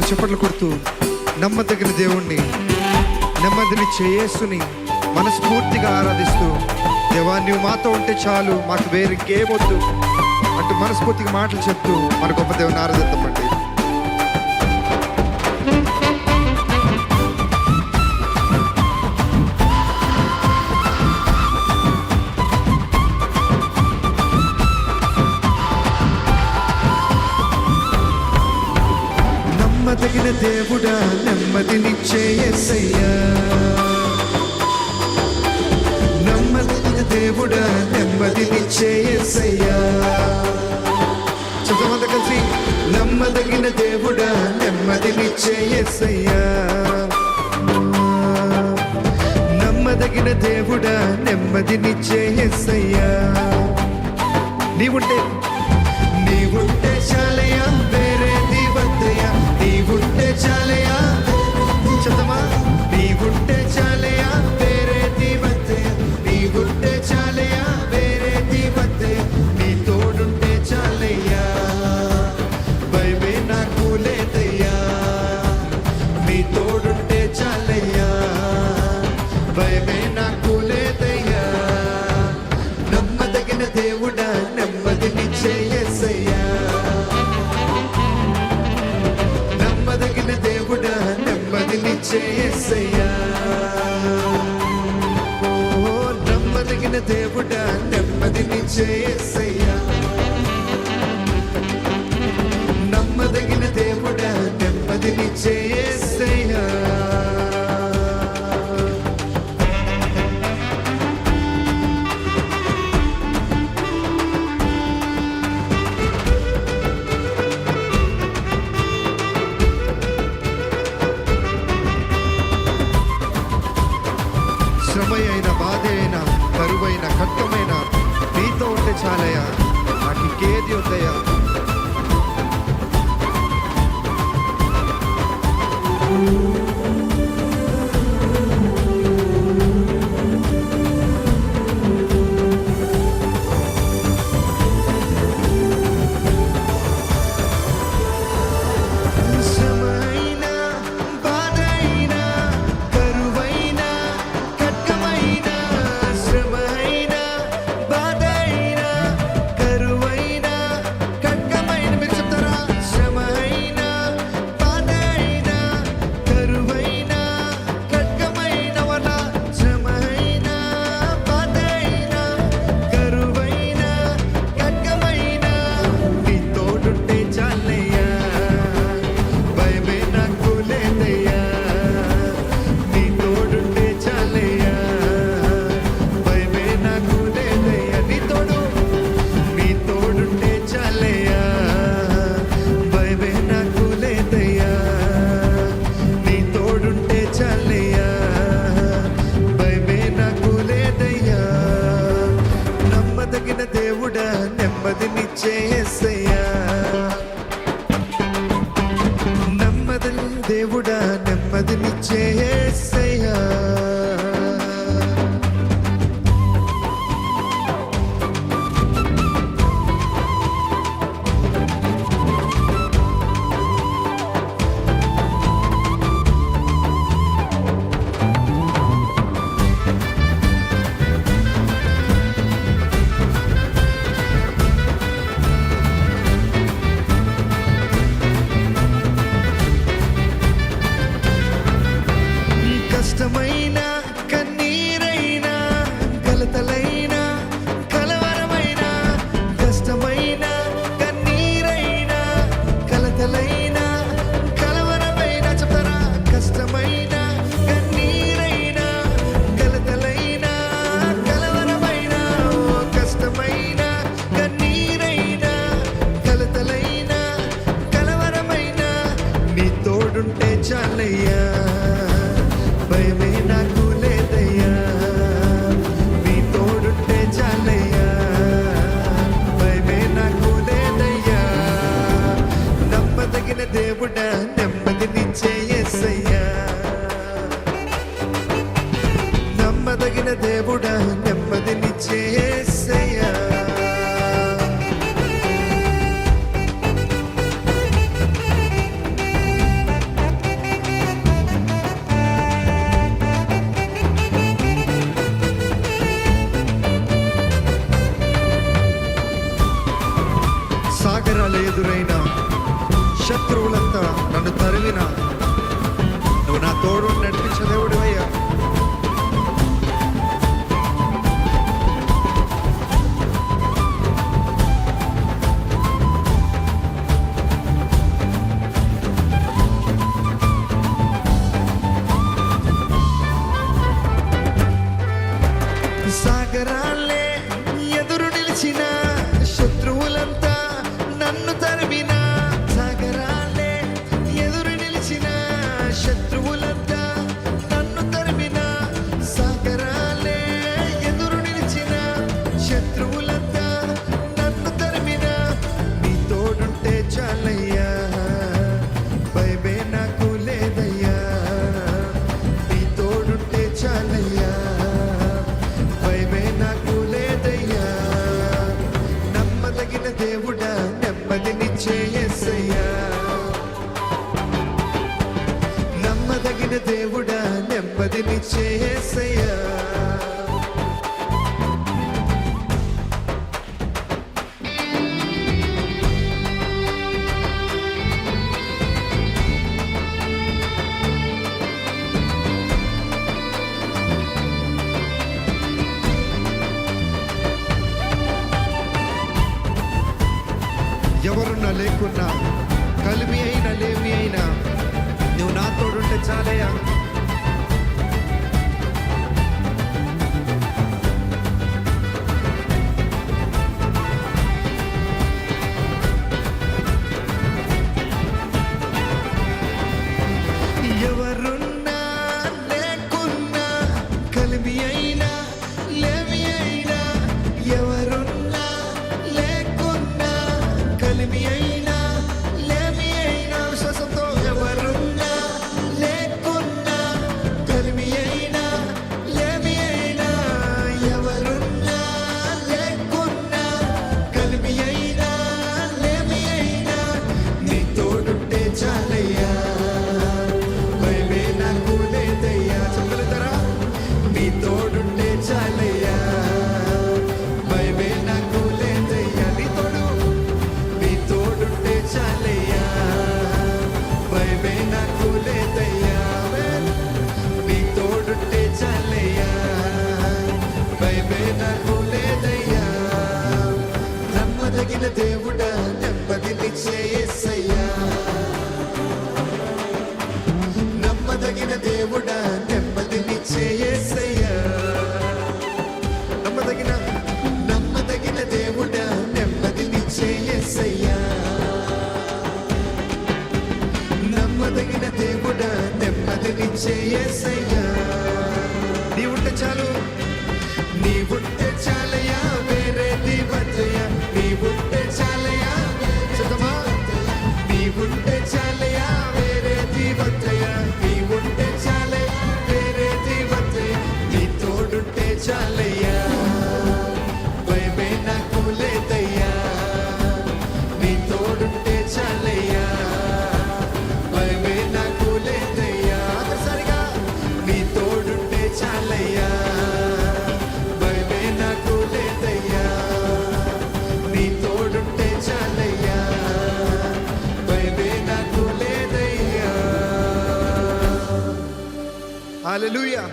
చప్పట్లు కొడుతూ నమ్మదగిన దేవుణ్ణి, నెమ్మదినిచ్చే యేసుని మనస్ఫూర్తిగా ఆరాధిస్తూ, దేవా నువ్వు మాతో ఉంటే చాలు, మాకు వేరే ఇంకేమొద్దు అంటూ మనస్ఫూర్తిగా మాటలు చెప్తూ మన గొప్ప దేవుని ఆరాధిద్దామండి. నమ్మదగిన దేవుడా, నెమ్మదినిచ్చే యేసయ్యా, నమ్మదగిన దేవుడా, నెమ్మదినిచ్చే యేసయ్యా. చదవండి కలిసి, నమ్మదగిన దేవుడా, నెమ్మదినిచ్చే యేసయ్యా, నమ్మదగిన దేవుడా, నెమ్మదినిచ్చే యేసయ్యా. నీవుంటే చాలయ్యా, వేరేది వద్దయ్యా, నీవుంటే చాలయ్యా. చదవా, నీవుంటే చాలయ్యా, వేరేది వద్దయ్యా, నీవుంటే చాలయ్యా, వేరేది వద్దయ్యా, నీ తోడుంటే చాలయ్యా, భయమే నాకు లేదయ్యా, నీ తోడుంటే చాలయ్యా, భయమే నాకు లేదయ్యా. నమ్మదగిన దేవుడా, నెమ్మదినిచ్చే యేసయ్యా, నమ్మదగిన దేవుడా, నెమ్మదినిచ్చే యేసయ్యా. ఓ నమ్మదగిన దేవుడా, నెమ్మదినిచ్చే యేసయ్యా, నమ్మదగిన దేవుడా, నెమ్మదినిచ్చే యేసయ్యా. శ్రమయైన, బాధ అయినా, కరువైన, కట్టమైన నీతో ఉంటే చాలయ్యా, నాకు ఇంకేది వద్దయ్యా. దేవుడా, నెమ్మదినిచ్చే యేసయ్యా, నమ్మదగిన దేవుడా, నెమ్మదినిచ్చే యేసయ్యా. ఎదురైన శత్రువులంతా నన్ను తరిమిన నువ్వు నా తోడు నడిపించే దేవుడివయ్యా. సాగరాలే ఎదురు నిలిచిన శత్రువులంతా నన్ను తరిమిన, సాగరాలే ఎదురు నిలిచిన శత్రువులంతా నన్ను తరిమిన, సాగరాలే ఎదురు నిలిచిన శత్రువులంతా నన్ను తరిమిన, నీ తోడుంటే చాలయ్యా, భయమే నాకు లేదయ్యా, నీ తోడుంటే చాలయ్యా, భయమే నాకు లేదయ్యా. నమ్మదగిన దేవుడా నెమ్మదినిచ్చే యేసయ్యా, నమ్మదగిన దేవుడా నెమ్మదినిచ్చే యేసయ్యా. ఎవరున్నా లేకున్నా, కలిమి అయినా లేమి అయినా నువ్వు నా తోడుంటే చాలయ్యా. ఎవరున్నా లేకున్నా, కలిమి అయినా లేమి అయినా, ఎవరున్నా లేకున్నా, కలిమి అయినా లేమి అయినా, విశ్వాసంతో ఎవరున్నా లేకున్నా, కలిమి అయినా లేమి అయినా, ఎవరున్నా లేకున్నా, కలిమి అయినా లేమి అయినా, నీ తోడుంటే చాలయ్యా, భయమే నాకు లేదయ్యా. చెప్పలేదరా, నీ తోడుంటే చాలయ్యా, భయమే నాకు లేదయ్యా. నీ తోడుంటే చాలయ్యా, భయమే నాకు లేదయ్యా, నీ తోడుంటే చాలయ్యా, భయమే నాకు లేదయ్యా. నమ్మదగిన దేవుడా నెమ్మదినిచ్చే యేసయ్యా, నమ్మదగిన దేవుడా నెమ్మదినిచ్చే యేసయ్యా, నమ్మదగిన నమ్మదగిన దేవుడా నెమ్మదినిచ్చే యేసయ్యా, నమ్మదగిన దేవుడా నెమ్మదినిచ్చే యేసయ్యా. నీవుంటే చాలు, నీవుంటే చాలయ్యా, వేరేది వద్దయ్యా, నీవుంటే చాలయ్యా, చదమా, నీవుంటే చాలయ్యా, వేరేది వద్దయ్యా, నీవుంటే చాలయ్యా, వేరేది వద్దయ్యా, నీ తోడుంటే చాలయ్యా, భయమే నాకు లేదయ్యా, నీ తోడుంటే చాలయ్యా, భయమే నాకు లేదయ్యా. ఒకసారిగా నీ తోడుంటే చాలయ్యా, భయమే నాకు లేదయ్యా, నీ తోడుంటే చాలయ్యా, భయమే నాకు లేదయ్యా. హల్లెలూయా.